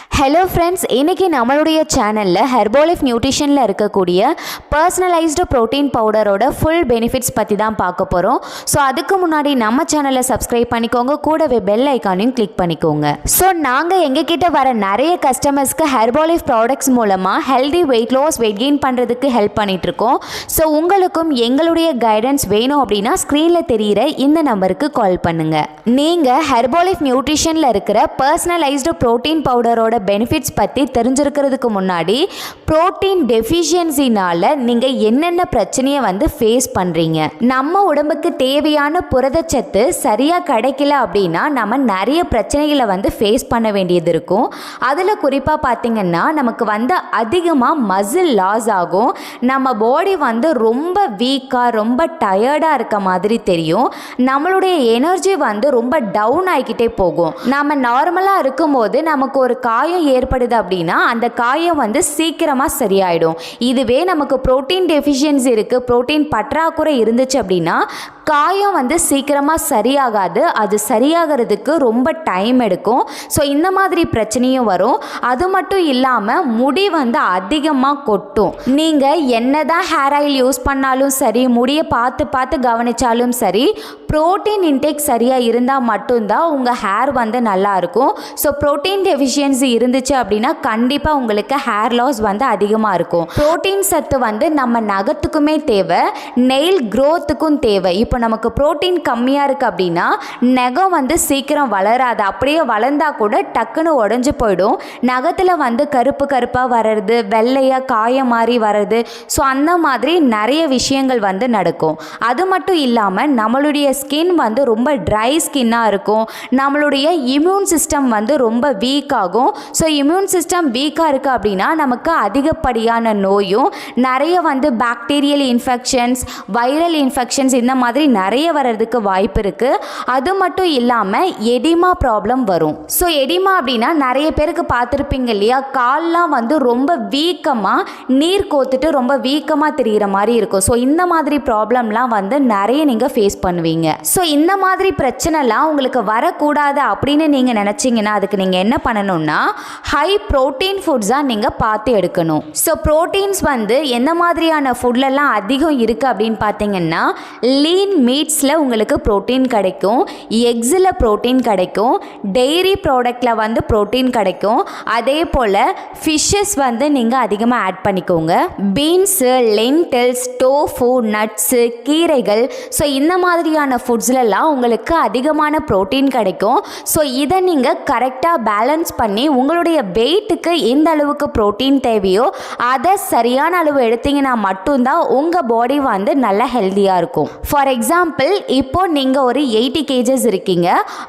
Hello friends, இன்றைக்கி நம்மளுடைய சேனலில் ஹெர்போலைஃப் நியூட்ரிஷனில் இருக்கக்கூடிய பர்சனலைஸ்டு ப்ரோட்டீன் பவுடரோட ஃபுல் பெனிஃபிட்ஸ் பற்றி தான் பார்க்க போகிறோம். ஸோ அதுக்கு முன்னாடி நம்ம சேனலை சப்ஸ்கிரைப் பண்ணிக்கோங்க, கூடவே பெல் ஐக்கானையும் கிளிக் பண்ணிக்கோங்க. ஸோ நாங்கள் எங்ககிட்ட வர நிறைய கஸ்டமர்ஸ்க்கு ஹெர்போலைஃப் ப்ராடக்ட்ஸ் மூலமாக healthy weight loss, weight gain பண்ணுறதுக்கு ஹெல்ப் பண்ணிகிட்ருக்கோம். ஸோ உங்களுக்கும் எங்களுடைய கைடன்ஸ் வேணும் அப்படின்னா ஸ்க்ரீனில் தெரிகிற இந்த நம்பருக்கு கால் பண்ணுங்கள். நீங்கள் ஹெர்போலைஃப் நியூட்ரிஷனில் இருக்கிற பர்சனலைஸ்டு ப்ரோட்டீன் பவுடரோட பெனிஃபிட்ஸ் பற்றி தெரிஞ்சிருக்கிறதுக்கு முன்னாடி புரோட்டீன் டெஃபிஷியன்சினால் நீங்கள் என்னென்ன பிரச்சனையை ஃபேஸ் பண்ணுறீங்க, நம்ம உடம்புக்கு தேவையான புரதச்சத்து சரியாக கிடைக்கல அப்படின்னா நம்ம நிறைய பிரச்சனைகளை ஃபேஸ் பண்ண வேண்டியது இருக்கும். அதில் குறிப்பாக பார்த்திங்கன்னா நமக்கு அதிகமாக மசில் லாஸ் ஆகும், நம்ம பாடி ரொம்ப வீக்காக ரொம்ப டயர்டாக இருக்க மாதிரி தெரியும், நம்மளுடைய எனர்ஜி ரொம்ப டவுன் ஆகிக்கிட்டே போகும். நம்ம நார்மலாக இருக்கும்போது நமக்கு ஒரு காயம் ஏற்படுது அப்படின்னா அந்த காயம் சீக்கிரமாக சரியாயிடும். இதுவே நமக்கு புரோட்டீன் டெஃபிஷியன்சி இருக்குது, புரோட்டீன் பற்றாக்குறை இருந்துச்சு அப்படின்னா காயம் சீக்கிரமாக சரியாகாது, அது சரியாகிறதுக்கு ரொம்ப டைம் எடுக்கும். ஸோ இந்த மாதிரி பிரச்சனையும் வரும். அது மட்டும் இல்லாமல் முடி அதிகமாக கொட்டும். நீங்கள் என்னதான் ஹேர் ஆயில் யூஸ் பண்ணாலும் சரி, முடியை பார்த்து பார்த்து கவனித்தாலும் சரி, புரோட்டீன் இன்டேக் சரியாக இருந்தால் மட்டும்தான் உங்கள் ஹேர் நல்லாயிருக்கும். ஸோ புரோட்டீன் டெஃபிஷியன்சி இருந்துச்சு அப்படின்னா கண்டிப்பாக உங்களுக்கு ஹேர் லாஸ் அதிகமாக இருக்கும். புரோட்டீன் சத்து நம்ம நகத்துக்குமே தேவை, நெயில் க்ரோத்துக்கும் தேவை. இப்போ நமக்கு புரோட்டீன் கம்மியாக இருக்குது அப்படின்னா நகம் சீக்கிரம் வளராது, அப்படியே வளர்ந்தால் கூட டக்குன்னு உடஞ்சி போயிடும். நகத்தில் கருப்பு கருப்பாக வர்றது, வெள்ளையாக காயம் மாதிரி வர்றது, ஸோ அந்த மாதிரி நிறைய விஷயங்கள் நடக்கும். அது மட்டும் இல்லாமல் நம்மளுடைய ஸ்கின் ரொம்ப ட்ரை ஸ்கின்னாக இருக்கும், நம்மளுடைய இம்யூன் சிஸ்டம் ரொம்ப வீக் ஆகும். ஸோ இம்யூன் சிஸ்டம் வீக்காக இருக்குது அப்படின்னா நமக்கு அதிகப்படியான நோயும் நிறைய பாக்டீரியல் இன்ஃபெக்ஷன்ஸ், வைரல் இன்ஃபெக்ஷன்ஸ் இந்த மாதிரி நிறைய வர்றதுக்கு வாய்ப்பு இருக்குது. அது மட்டும் இல்லாமல் எடிமா ப்ராப்ளம் வரும். ஸோ எடிமா அப்படின்னா நிறைய பேருக்கு பார்த்துருப்பீங்க இல்லையா, கால்லாம் ரொம்ப வீக்கமாக நீர் கோத்துட்டு ரொம்ப வீக்கமாக தெரிகிற மாதிரி இருக்கும். ஸோ இந்த மாதிரி ப்ராப்ளம்லாம் நிறைய நீங்கள் ஃபேஸ் பண்ணுவீங்க. ஸோ இந்த மாதிரி பிரச்சனைலாம் உங்களுக்கு வரக்கூடாது அப்படின்னு நீங்கள் நினச்சிங்கன்னா அதுக்கு நீங்கள் என்ன பண்ணணும்னா ஹை ப்ரோட்டீன் ஃபுட்ஸாக நீங்கள் பார்த்து எடுக்கணும். ஸோ ப்ரோட்டீன்ஸ் எந்த மாதிரியான ஃபுட்லலாம் அதிகம் இருக்குது அப்படின்னு பார்த்தீங்கன்னா லீன் மீட்ஸில் உங்களுக்கு ப்ரோட்டீன் கிடைக்கும், எக்ஸில் ப்ரோட்டீன் கிடைக்கும், டெய்ரி ப்ராடக்டில் ப்ரோட்டீன் கிடைக்கும். அதே போல் ஃபிஷ்ஷஸ் நீங்கள் அதிகமாக ஆட் பண்ணிக்கோங்க. பீன்ஸு, லென்டில்ஸ், டோஃபு, நட்ஸு, கீரைகள், ஸோ இந்த மாதிரியான ஃபுட்ஸ்லலாம் உங்களுக்கு அதிகமான ப்ரோட்டீன் கிடைக்கும். ஸோ இதை நீங்கள் கரெக்டாக பேலன்ஸ் பண்ணி உங்களுடைய வெயிட்டுக்கு எந்த அளவுக்கு ப்ரோட்டீன் தேவையோ அதை சரியான அளவு எடுத்தீங்கன்னா மட்டும்தான் உங்கள் பாடி நல்லா ஹெல்த்தியாக இருக்கும். ஃபார் எக்ஸாம்பிள், இப்போ நீங்கள் ஒரு 80 kgs இருக்கீங்க,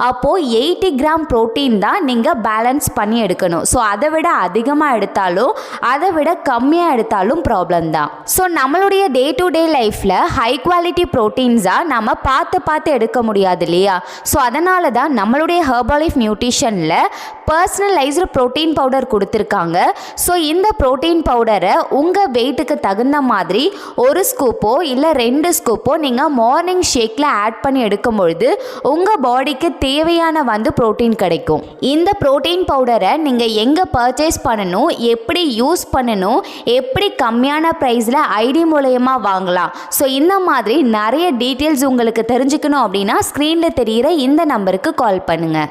அப்போது 80 கிராம் ப்ரோட்டீன் தான் நீங்கள் பேலன்ஸ் பண்ணி எடுக்கணும். ஸோ அதை விட அதிகமாக எடுத்தாலும் அதை விட கம்மியாக எடுத்தாலும் ப்ராப்ளம் தான். ஸோ நம்மளுடைய டே டு டே லைஃப்பில் ஹை குவாலிட்டி ப்ரோட்டீன்ஸாக நம்ம பார்த்து பார்த்து எடுக்க முடியாது இல்லையா. ஸோ அதனால தான் நம்மளுடைய ஹெர்பலைஃப் நியூட்ரிஷனில் பர்சனலைஸ்டு ப்ரோட்டீன் பவுடர் கொடுத்துருக்காங்க. ஸோ இந்த ப்ரோட்டீன் பவுடரை உங்கள் வெயிட்டுக்கு தகுந்த மாதிரி ஒரு ஸ்கூப்போ இல்லை 2 ஸ்கூப்போ நீங்கள் மார்னிங் ஷேக்கில் ஆட் பண்ணி எடுக்கும் பொழுது உங்கள் பாடிக்கு தேவையான ப்ரோட்டீன் கிடைக்கும். இந்த ப்ரோட்டீன் பவுடரை நீங்கள் எங்கே பர்ச்சேஸ் பண்ணணும், எப்படி யூஸ் பண்ணணும், எப்படி கம்மியான ப்ரைஸில் ஐடி மூலயமா வாங்கலாம், ஸோ இந்த மாதிரி நிறைய டீட்டெயில்ஸ் உங்களுக்கு தெரிஞ்சுக்கணும் அப்படின்னா ஸ்க்ரீனில் தெரிகிற இந்த நம்பருக்கு கால் பண்ணுங்கள்.